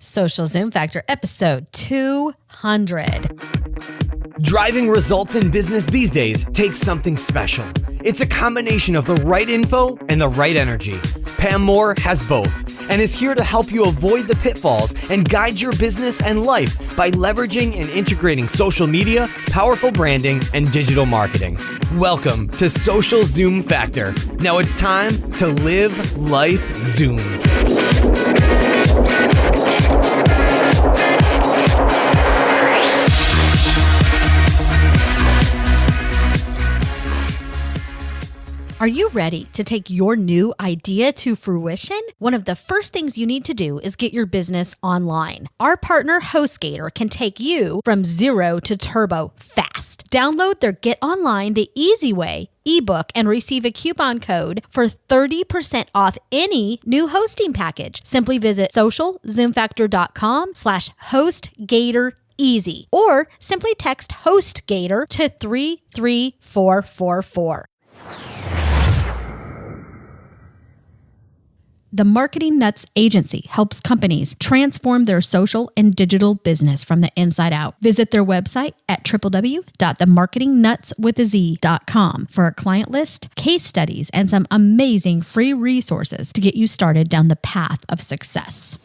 Social Zoom Factor, episode 200. Driving results in business these days takes something special. It's a combination of the right info and the right energy. Pam Moore has both and is here to help you avoid the pitfalls and guide your business and life by leveraging and integrating social media, powerful branding, and digital marketing. Welcome to Social Zoom Factor. Now it's time to live life zoomed. Are you ready to take your new idea to fruition? One of the first things you need to do is get your business online. Our partner HostGator can take you from zero to turbo fast. Download their Get Online the Easy Way ebook and receive a coupon code for 30% off any new hosting package. Simply visit socialzoomfactor.com/HostGatorEasy or simply text HostGator to 33444. The Marketing Nutz agency helps companies transform their social and digital business from the inside out. Visit their website at www.themarketingnutswithaz.com for a client list, case studies, and some amazing free resources to get you started down the path of success.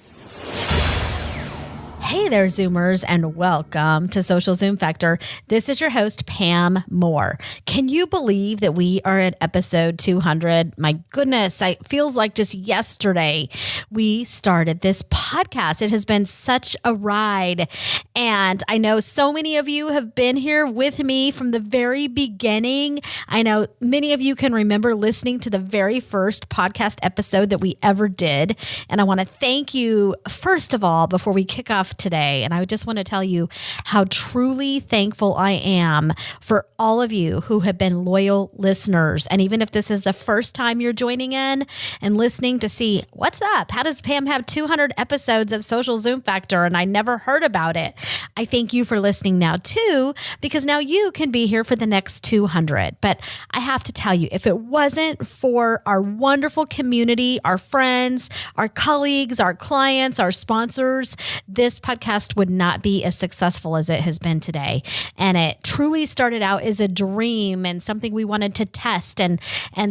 Hey there, Zoomers, and welcome to Social Zoom Factor. This is your host, Pam Moore. Can you believe that we are at episode 200? My goodness, it feels like just yesterday we started this podcast. It has been such a ride, and I know so many of you have been here with me from the very beginning. I know many of you can remember listening to the very first podcast episode that we ever did, and I want to thank you, first of all, before we kick off today. And I just want to tell you how truly thankful I am for all of you who have been loyal listeners. And even if this is the first time you're joining in and listening to see what's up, how does Pam have 200 episodes of Social Zoom Factor and I never heard about it? I thank you for listening now too, because now you can be here for the next 200. But I have to tell you, if it wasn't for our wonderful community, our friends, our colleagues, our clients, our sponsors, this podcast would not be as successful as it has been today. And it truly started out as a dream and something we wanted to test and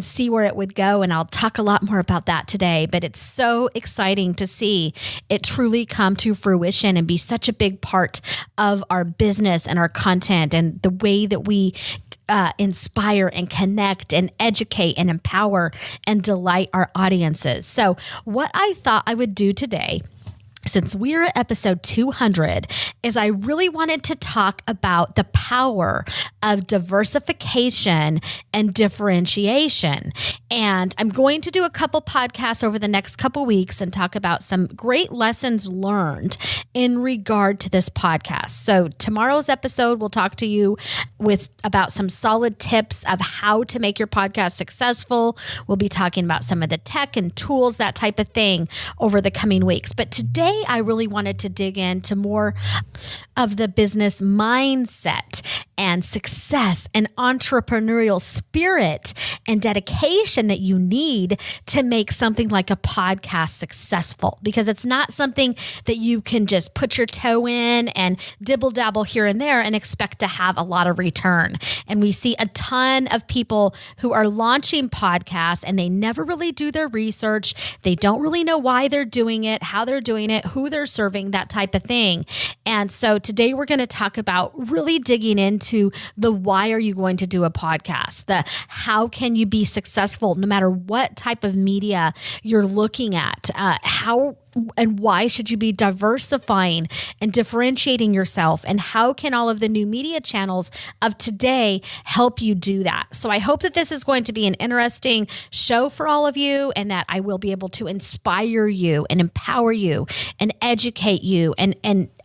see where it would go. And I'll talk a lot more about that today, but it's so exciting to see it truly come to fruition and be such a big part of our business and our content and the way that we inspire and connect and educate and empower and delight our audiences. So what I thought I would do today, since we're at episode 200, is I really wanted to talk about the power of diversification and differentiation. And I'm going to do a couple podcasts over the next couple weeks and talk about some great lessons learned in regard to this podcast. So tomorrow's episode, we'll talk to you about some solid tips of how to make your podcast successful. We'll be talking about some of the tech and tools, that type of thing, over the coming weeks. But today, I really wanted to dig into more of the business mindset and success and entrepreneurial spirit and dedication that you need to make something like a podcast successful, because it's not something that you can just put your toe in and dibble dabble here and there and expect to have a lot of return. And we see a ton of people who are launching podcasts and they never really do their research. They don't really know why they're doing it, how they're doing it, who they're serving, that type of thing. And so today we're going to talk about really digging into the why are you going to do a podcast, the how can you be successful no matter what type of media you're looking at, how and why should you be diversifying and differentiating yourself? And how can all of the new media channels of today help you do that? So I hope that this is going to be an interesting show for all of you and that I will be able to inspire you and empower you and educate you and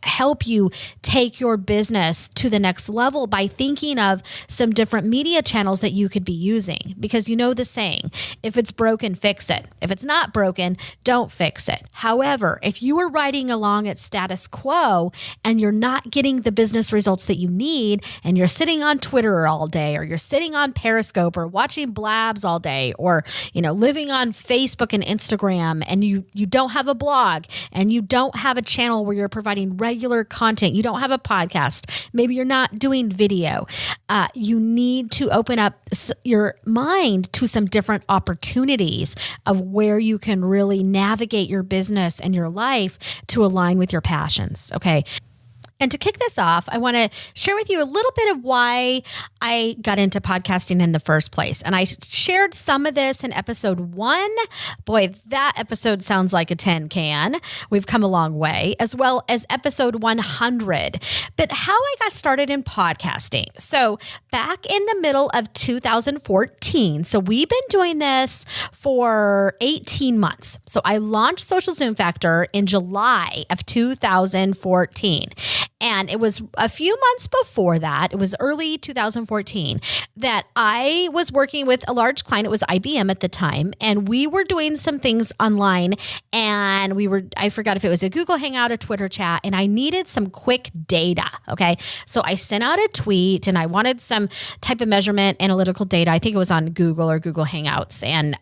help you take your business to the next level by thinking of some different media channels that you could be using. Because you know the saying, if it's broken, fix it. If it's not broken, don't fix it. However, if you are riding along at status quo and you're not getting the business results that you need, and you're sitting on Twitter all day, or you're sitting on Periscope or watching blabs all day, or, living on Facebook and Instagram, and you don't have a blog, and you don't have a channel where you're providing regular content, you don't have a podcast, maybe you're not doing video, you need to open up your mind to some different opportunities of where you can really navigate your business and your life to align with your passions. Okay. And to kick this off, I want to share with you a little bit of why I got into podcasting in the first place. And I shared some of this in episode 1. Boy, that episode sounds like a tin can. We've come a long way, as well as episode 100. But how I got started in podcasting. So back in the middle of 2014, so we've been doing this for 18 months. So I launched Social Zoom Factor in July of 2014. And it was a few months before that, it was early 2014, that I was working with a large client. It was IBM at the time. And we were doing some things online. And I forgot if it was a Google Hangout, a Twitter chat, and I needed some quick data. Okay. So I sent out a tweet and I wanted some type of measurement analytical data. I think it was on Google or Google Hangouts. And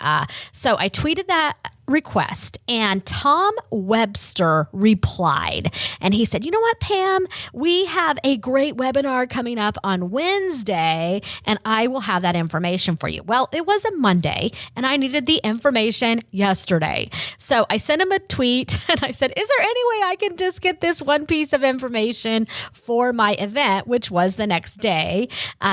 so I tweeted that request, and Tom Webster replied, and he said, "You know what, Pam, we have a great webinar coming up on Wednesday, and I will have that information for you." Well, it was a Monday, and I needed the information yesterday. So I sent him a tweet, and I said, "Is there any way I can just get this one piece of information for my event," which was the next day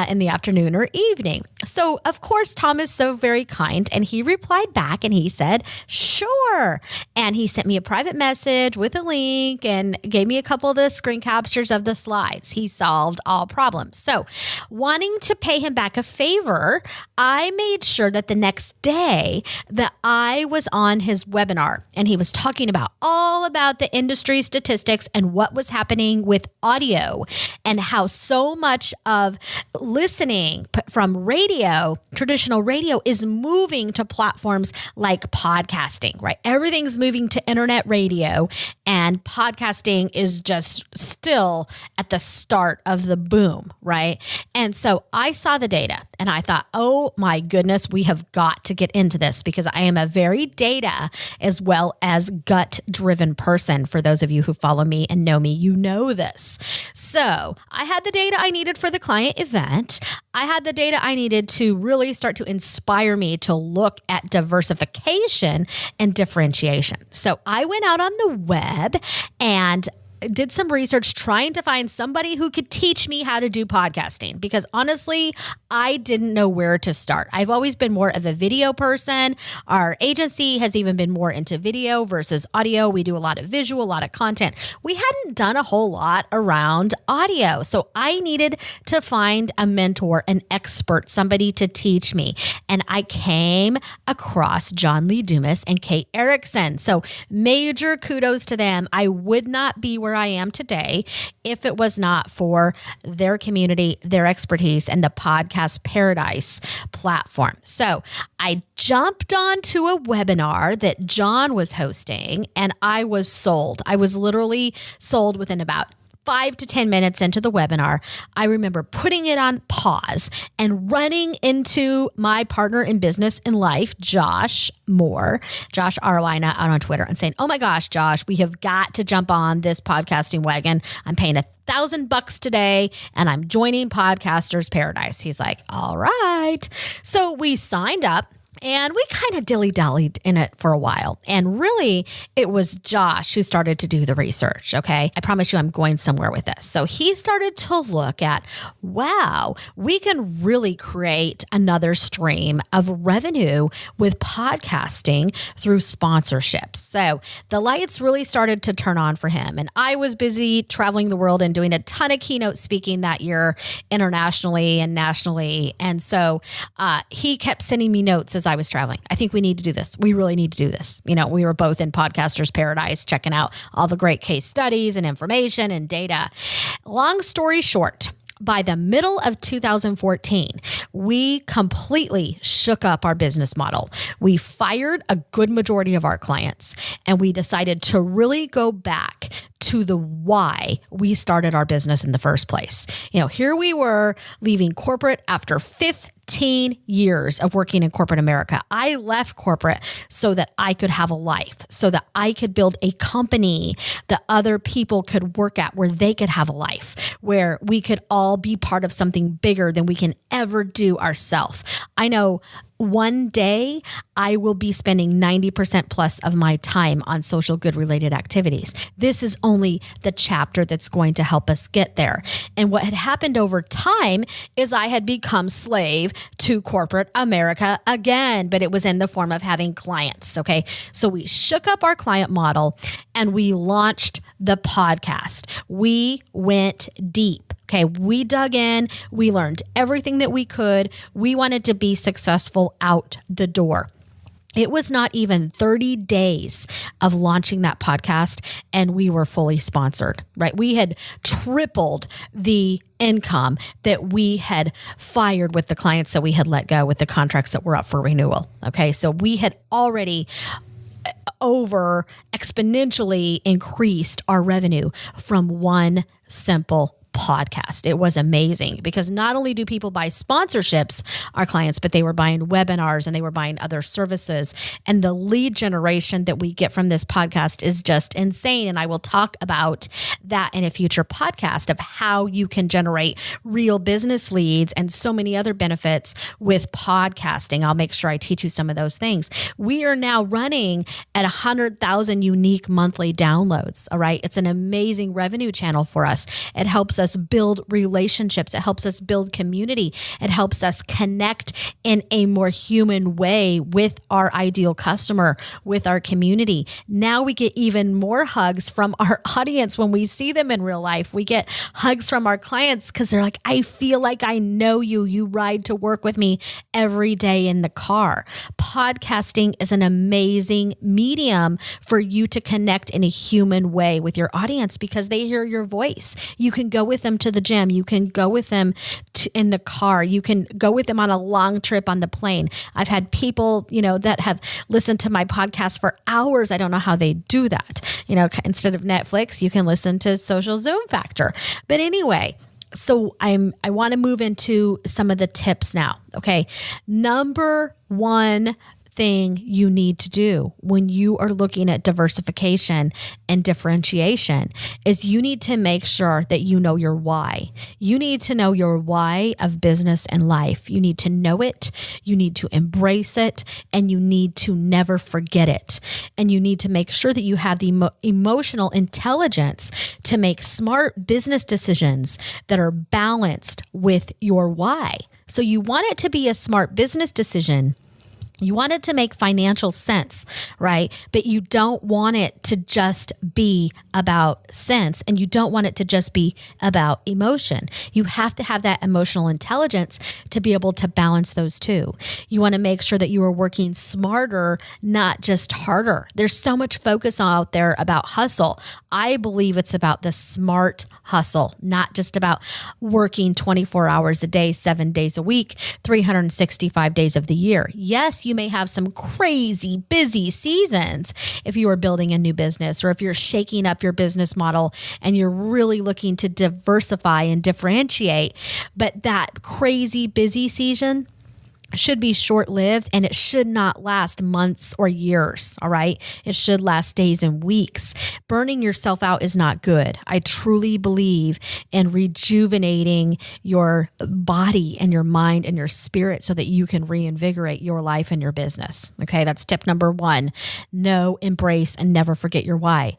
in the afternoon or evening. So, of course, Tom is so very kind, and he replied back, and he said, "Sure." And he sent me a private message with a link and gave me a couple of the screen captures of the slides. He solved all problems. So, wanting to pay him back a favor, I made sure that the next day that I was on his webinar, and he was talking about all about the industry statistics and what was happening with audio, and how so much of listening from radio, traditional radio, is moving to platforms like podcasting, right? Everything's moving to internet radio, and podcasting is just still at the start of the boom, right? And so I saw the data and I thought, oh my goodness, we have got to get into this, because I am a very data as well as gut driven person. For those of you who follow me and know me, you know this. So I had the data I needed for the client event. I had the data I needed to really start to inspire me to look at diversification and differentiation. So I went out on the web and did some research trying to find somebody who could teach me how to do podcasting, because honestly, I didn't know where to start. I've always been more of a video person. Our agency has even been more into video versus audio. We do a lot of visual, a lot of content. We hadn't done a whole lot around audio. So I needed to find a mentor, an expert, somebody to teach me. And I came across John Lee Dumas and Kate Erickson. So major kudos to them. I would not be where I am today if it was not for their community, their expertise, and the Podcast Paradise platform. So I jumped onto a webinar that John was hosting, and I was sold. I was literally sold within about 5 to 10 minutes into the webinar. I remember putting it on pause and running into my partner in business and life, Josh Arwina, out on Twitter, and saying, "Oh my gosh, Josh, we have got to jump on this podcasting wagon. I'm paying $1,000 today and I'm joining Podcasters Paradise." He's like, "All right." So we signed up. And we kind of dilly-dallied in it for a while. And really, it was Josh who started to do the research, okay? I promise you I'm going somewhere with this. So he started to look at, wow, we can really create another stream of revenue with podcasting through sponsorships. So the lights really started to turn on for him. And I was busy traveling the world and doing a ton of keynote speaking that year internationally and nationally. And so he kept sending me notes as because I was traveling. I think we need to do this. We really need to do this. We were both in Podcasters Paradise, checking out all the great case studies and information and data. Long story short, by the middle of 2014, we completely shook up our business model. We fired a good majority of our clients, and we decided to really go back to the why we started our business in the first place. Here we were leaving corporate after 15 years of working in corporate America. I left corporate so that I could have a life, so that I could build a company that other people could work at, where they could have a life, where we could all be part of something bigger than we can ever do ourselves. I know one day I will be spending 90% plus of my time on social good related activities. This is only the chapter that's going to help us get there. And what had happened over time is I had become slave to corporate America again, but it was in the form of having clients. Okay. So we shook up our client model and we launched the podcast. We went deep. Okay, we dug in, we learned everything that we could. We wanted to be successful out the door. It was not even 30 days of launching that podcast, and we were fully sponsored, right? We had tripled the income that we had fired with the clients that we had let go, with the contracts that were up for renewal. Okay, so we had already over exponentially increased our revenue from one simple podcast. It was amazing because not only do people buy sponsorships, our clients, but they were buying webinars and they were buying other services. And the lead generation that we get from this podcast is just insane. And I will talk about that in a future podcast of how you can generate real business leads and so many other benefits with podcasting. I'll make sure I teach you some of those things. We are now running at 100,000 unique monthly downloads. All right. It's an amazing revenue channel for us. It helps us build relationships. It helps us build community. It helps us connect in a more human way with our ideal customer, with our community. Now we get even more hugs from our audience when we see them in real life. We get hugs from our clients because they're like, I feel like I know you. You ride to work with me every day in the car. Podcasting is an amazing medium for you to connect in a human way with your audience because they hear your voice. You can go with them to the gym. You can go with them in the car. You can go with them on a long trip on the plane. I've had people, that have listened to my podcast for hours. I don't know how they do that. Instead of Netflix, you can listen to Social Zoom Factor. But anyway, so I want to move into some of the tips now. Okay. Number one thing you need to do when you are looking at diversification and differentiation is you need to make sure that you know your why. You need to know your why of business and life. You need to know it. You need to embrace it, and you need to never forget it. And you need to make sure that you have the emotional intelligence to make smart business decisions that are balanced with your why. So you want it to be a smart business decision. You want it to make financial sense, right? But you don't want it to just be about sense, and you don't want it to just be about emotion. You have to have that emotional intelligence to be able to balance those two. You want to make sure that you are working smarter, not just harder. There's so much focus out there about hustle. I believe it's about the smart hustle, not just about working 24 hours a day, 7 days a week, 365 days of the year. Yes, you may have some crazy busy seasons if you are building a new business, or if you're shaking up your business model and you're really looking to diversify and differentiate. But that crazy busy season should be short-lived, and it should not last months or years, all right? It should last days and weeks. Burning yourself out is not good. I truly believe in rejuvenating your body and your mind and your spirit so that you can reinvigorate your life and your business, okay? That's tip number one. Know, embrace, and never forget your why.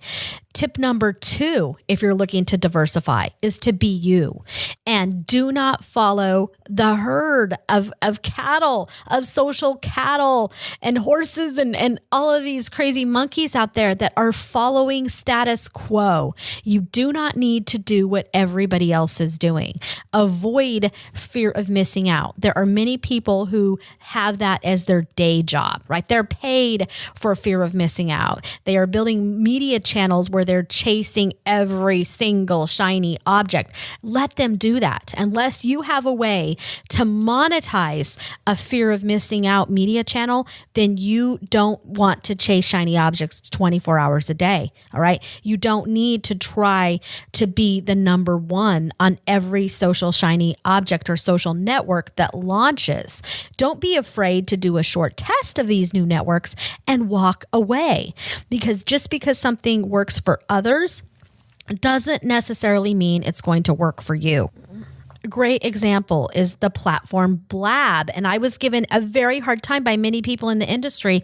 Tip number 2, if you're looking to diversify, is to be you, and do not follow the herd of cattle, of social cattle and horses and all of these crazy monkeys out there that are following status quo. You do not need to do what everybody else is doing. Avoid fear of missing out. There are many people who have that as their day job, right? They're paid for fear of missing out. They are building media channels where they're chasing every single shiny object. Let them do that. Unless you have a way to monetize a fear of missing out media channel, then you don't want to chase shiny objects 24 hours a day. All right. You don't need to try to be the number one on every social shiny object or social network that launches. Don't be afraid to do a short test of these new networks and walk away, because just because something works for others doesn't necessarily mean it's going to work for you. A great example is the platform Blab. And I was given a very hard time by many people in the industry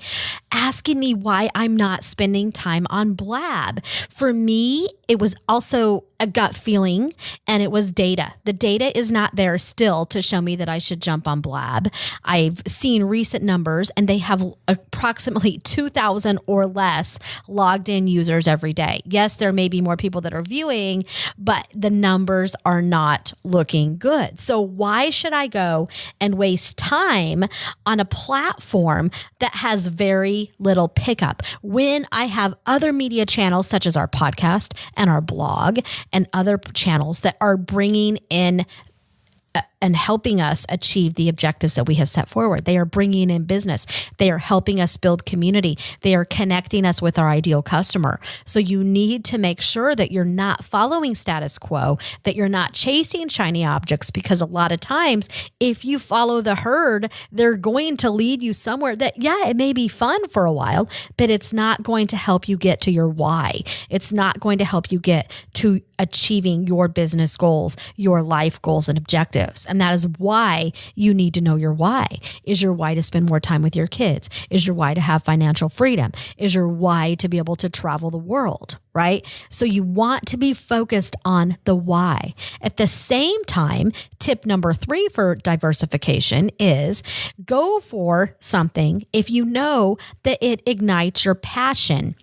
asking me why I'm not spending time on Blab. For me, it was also a gut feeling, and it was data. The data is not there still to show me that I should jump on Blab. I've seen recent numbers, and they have approximately 2,000 or less logged in users every day. Yes, there may be more people that are viewing, but the numbers are not looking good. So why should I go and waste time on a platform that has very little pickup when I have other media channels such as our podcast and our blog and other channels that are bringing in and helping us achieve the objectives that we have set forward? They are bringing in business. They are helping us build community. They are connecting us with our ideal customer. So you need to make sure that you're not following status quo, that you're not chasing shiny objects, because a lot of times if you follow the herd, they're going to lead you somewhere that, yeah, it may be fun for a while, but it's not going to help you get to your why. It's not going to help you get to achieving your business goals, your life goals and objectives. And that is why you need to know your why. Is your why to spend more time with your kids? Is your why to have financial freedom? Is your why to be able to travel the world, right? So you want to be focused on the why. At the same time, tip number 3 for diversification is go for something if you know that it ignites your passion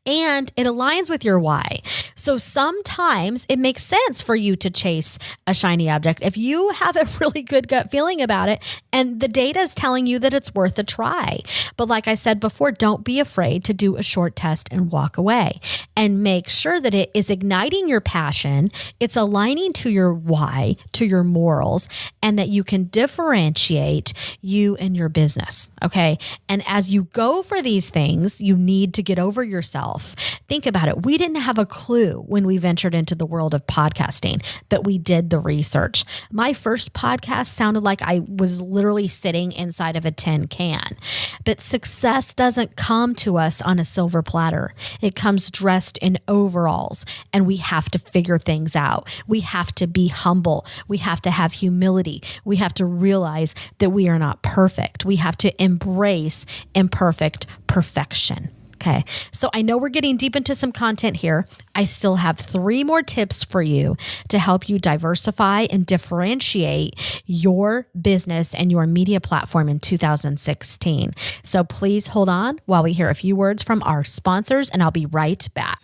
and it aligns with your why. So sometimes it makes sense for you to chase a shiny object if you have a really good gut feeling about it and the data is telling you that it's worth a try. But like I said before, don't be afraid to do a short test and walk away, and make sure that it is igniting your passion, it's aligning to your why, to your morals, and that you can differentiate you and your business. Okay. And as you go for these things, you need to get over yourself. Think about it. We didn't have a clue when we ventured into the world of podcasting, but we did the research. My first podcast sounded like I was literally sitting inside of a tin can. But success doesn't come to us on a silver platter. It comes dressed in overalls, and we have to figure things out. We have to be humble. We have to have humility. We have to realize that we are not perfect. We have to embrace imperfect perfection. Okay, so I know we're getting deep into some content here. I still have 3 more tips for you to help you diversify and differentiate your business and your media platform in 2016. So please hold on while we hear a few words from our sponsors, and I'll be right back.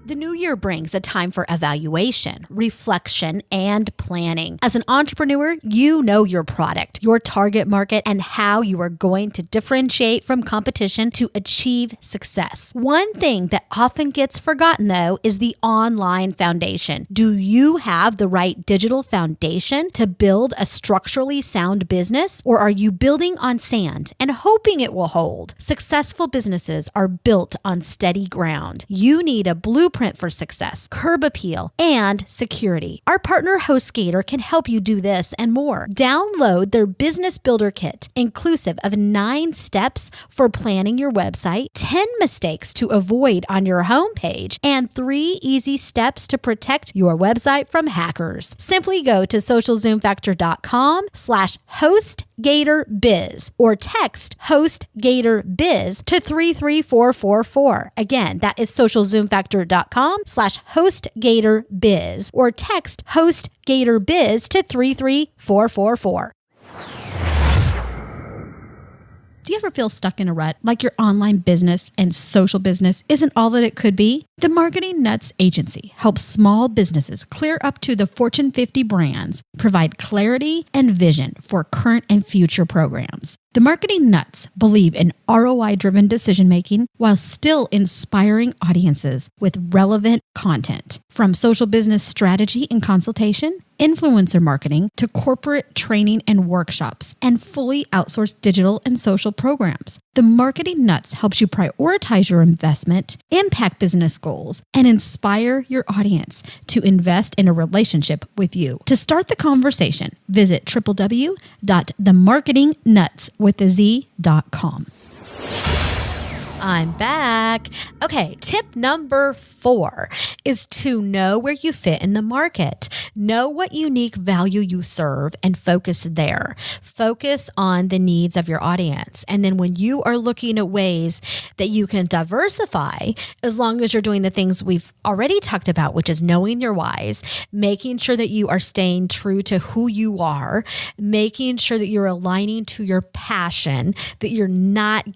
The new year brings a time for evaluation, reflection, and planning. As an entrepreneur, you know your product, your target market, and how you are going to differentiate from competition to achieve success. One thing that often gets forgotten, though, is the online foundation. Do you have the right digital foundation to build a structurally sound business, or are you building on sand and hoping it will hold? Successful businesses are built on steady ground. You need a blueprint blueprint for success, curb appeal, and security. Our partner HostGator can help you do this and more. Download their Business Builder Kit, inclusive of 9 steps for planning your website, 10 mistakes to avoid on your homepage, and 3 easy steps to protect your website from hackers. Simply go to socialzoomfactor.com/HostGatorBiz or text HostGatorBiz to 33444. Again, that is socialzoomfactor.com/HostGatorBiz or text HostGatorBiz to 33444. Do you ever feel stuck in a rut, like your online business and social business isn't all that it could be? The Marketing Nutz agency helps small businesses clear up to the Fortune 50 brands, provide clarity and vision for current and future programs. The Marketing Nutz believe in ROI-driven decision-making while still inspiring audiences with relevant content. From social business strategy and consultation, influencer marketing, to corporate training and workshops, and fully outsourced digital and social programs. The Marketing Nutz helps you prioritize your investment, impact business goals, and inspire your audience to invest in a relationship with you. To start the conversation, visit www.themarketingnutz.com. I'm back. Okay, tip number 4 is to know where you fit in the market. Know what unique value you serve and focus there. Focus on the needs of your audience. And then when you are looking at ways that you can diversify, as long as you're doing the things we've already talked about, which is knowing your whys, making sure that you are staying true to who you are, making sure that you're aligning to your passion, that you're not,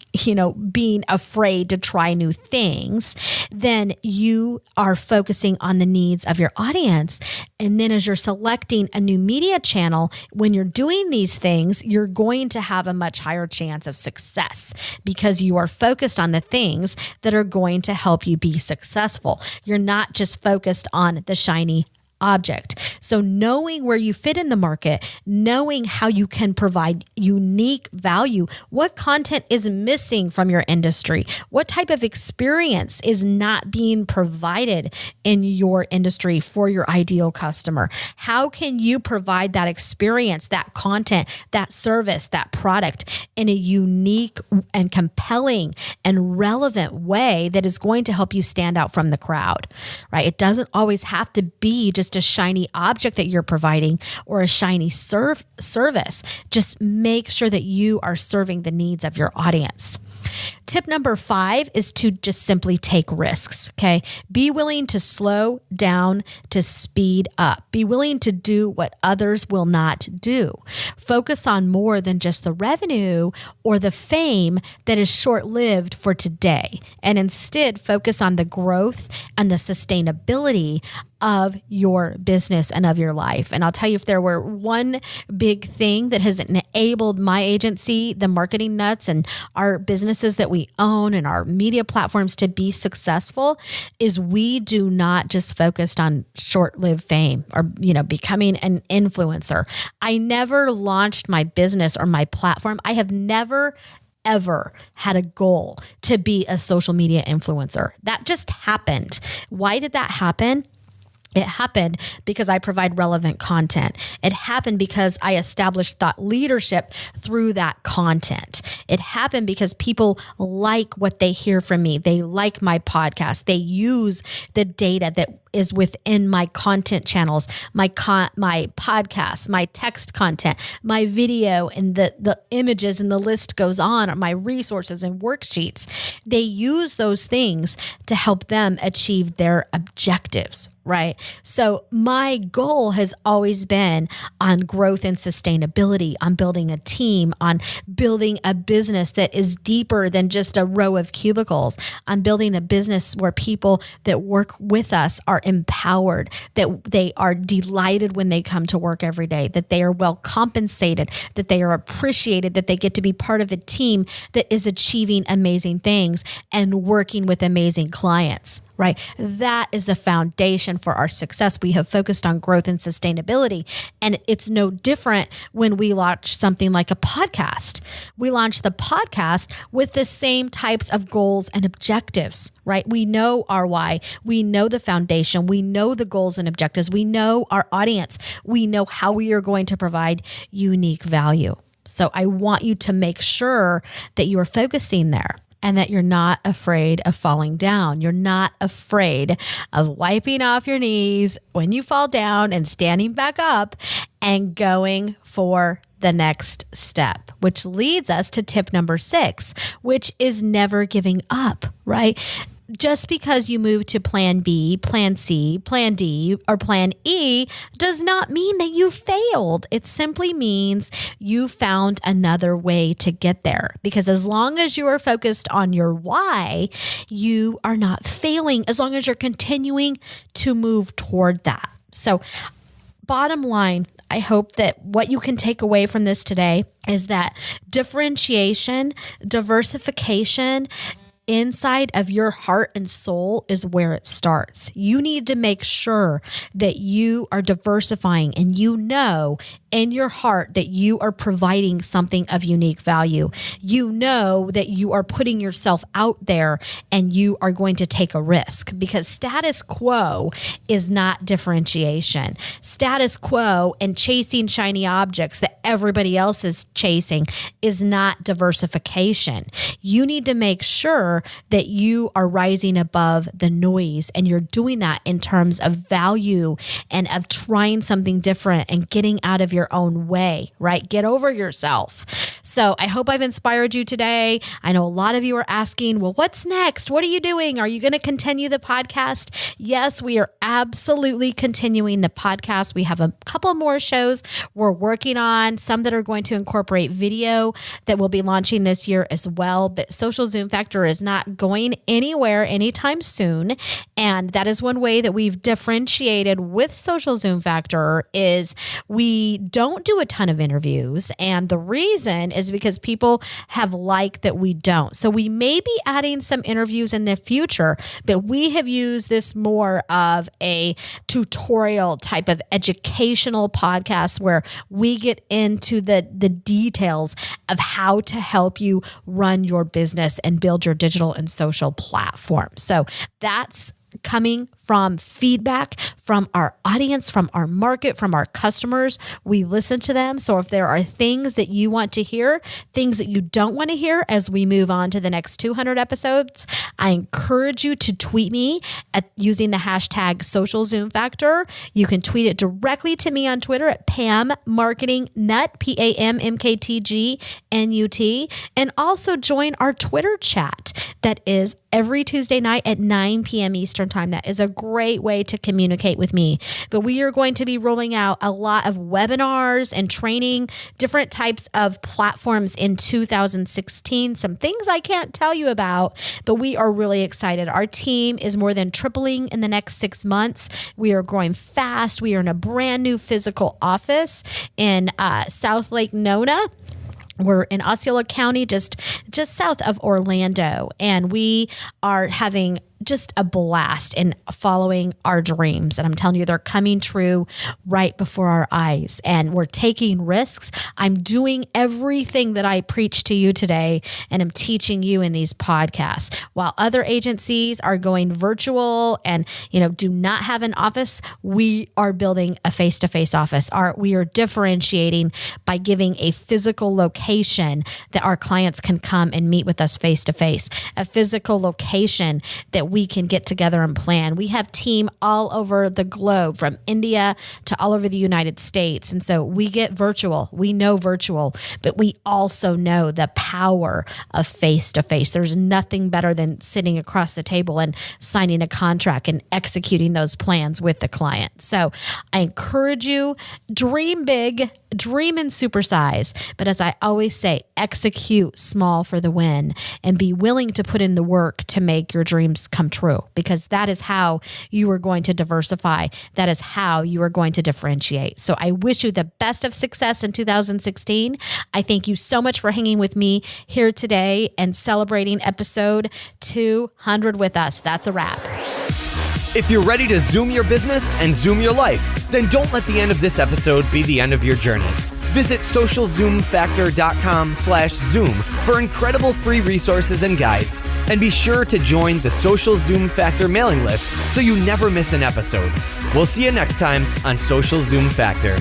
being afraid to try new things, then you are focusing on the needs of your audience. And then as you're selecting a new media channel, when you're doing these things, you're going to have a much higher chance of success because you are focused on the things that are going to help you be successful. You're not just focused on the shiny object. So knowing where you fit in the market, knowing how you can provide unique value, what content is missing from your industry, what type of experience is not being provided in your industry for your ideal customer. How can you provide that experience, that content, that service, that product in a unique and compelling and relevant way that is going to help you stand out from the crowd, right? It doesn't always have to be just a shiny object that you're providing or a shiny service. Just make sure that you are serving the needs of your audience. Tip number 5 is to just simply take risks, okay? Be willing to slow down to speed up. Be willing to do what others will not do. Focus on more than just the revenue or the fame that is short-lived for today, and instead focus on the growth and the sustainability of your business and of your life. And I'll tell you, if there were one big thing that has enabled my agency, the Marketing Nutz, and our businesses that we own and our media platforms to be successful, is we do not just focus on short-lived fame or, becoming an influencer. I never launched my business or my platform. I have never ever had a goal to be a social media influencer. That just happened. Why did that happen? It happened because I provide relevant content. It happened because I established thought leadership through that content. It happened because people like what they hear from me. They like my podcast. They use the data that is within my content channels, my podcasts, my text content, my video, and the images, and the list goes on, my resources and worksheets. They use those things to help them achieve their objectives, right? So my goal has always been on growth and sustainability, on building a team, on building a business that is deeper than just a row of cubicles, on building a business where people that work with us are empowered, that they are delighted when they come to work every day, that they are well compensated, that they are appreciated, that they get to be part of a team that is achieving amazing things and working with amazing clients. right? That is the foundation for our success. We have focused on growth and sustainability. And it's no different when we launch something like a podcast. We launch the podcast with the same types of goals and objectives, right? We know our why. We know the foundation. We know the goals and objectives. We know our audience. We know how we are going to provide unique value. So I want you to make sure that you are focusing there and that you're not afraid of falling down. You're not afraid of wiping off your knees when you fall down and standing back up and going for the next step, which leads us to tip number 6, which is never giving up, right? Just because you move to plan B, plan C, plan D, or plan E does not mean that you failed. It simply means you found another way to get there. Because as long as you are focused on your why, you are not failing as long as you're continuing to move toward that. So bottom line, I hope that what you can take away from this today is that differentiation, diversification, inside of your heart and soul is where it starts. You need to make sure that you are diversifying and you know in your heart that you are providing something of unique value. You know that you are putting yourself out there and you are going to take a risk, because status quo is not differentiation. Status quo and chasing shiny objects that everybody else is chasing is not diversification. You need to make sure that you are rising above the noise, and you're doing that in terms of value and of trying something different and getting out of your own way, right? Get over yourself. So I hope I've inspired you today. I know a lot of you are asking, well, what's next? What are you doing? Are you going to continue the podcast? Yes, we are absolutely continuing the podcast. We have a couple more shows we're working on, some that are going to incorporate video that we'll be launching this year as well. But Social Zoom Factor is not going anywhere anytime soon. And that is one way that we've differentiated with Social Zoom Factor is we don't do a ton of interviews. And the reason is because people have liked that we don't. So we may be adding some interviews in the future, but we have used this more of a tutorial type of educational podcast where we get into the details of how to help you run your business and build your digital and social platform. So that's coming from feedback from our audience, from our market, from our customers. We listen to them. So if there are things that you want to hear, things that you don't want to hear as we move on to the next 200 episodes, I encourage you to tweet me at using the hashtag #SocialZoomFactor. You can tweet it directly to me on Twitter at Pam Marketing Nut, PAMMKTGNUT, and also join our Twitter chat that is every Tuesday night at 9 p.m. Eastern Time. That is a great way to communicate with me. But we are going to be rolling out a lot of webinars and training, different types of platforms in 2016. Some things I can't tell you about, but we are really excited. Our team is more than tripling in the next 6 months. We are growing fast. We are in a brand new physical office in South Lake Nona. We're in Osceola County, just south of Orlando, and we are having just a blast in following our dreams. And I'm telling you, they're coming true right before our eyes, and we're taking risks. I'm doing everything that I preach to you today, and I'm teaching you in these podcasts. While other agencies are going virtual and, do not have an office, we are building a face-to-face office. We are differentiating by giving a physical location that our clients can come and meet with us face-to-face, a physical location that we can get together and plan. We have team all over the globe, from India to all over the United States. And so we get virtual. We know virtual, but we also know the power of face-to-face. There's nothing better than sitting across the table and signing a contract and executing those plans with the client. So I encourage you, dream big, dream and supersize. But as I always say, execute small for the win, and be willing to put in the work to make your dreams come true, because that is how you are going to diversify. That is how you are going to differentiate. So I wish you the best of success in 2016. I thank you so much for hanging with me here today and celebrating episode 200 with us. That's a wrap. If you're ready to zoom your business and zoom your life, then don't let the end of this episode be the end of your journey. Visit socialzoomfactor.com/zoom for incredible free resources and guides. And be sure to join the Social Zoom Factor mailing list so you never miss an episode. We'll see you next time on Social Zoom Factor.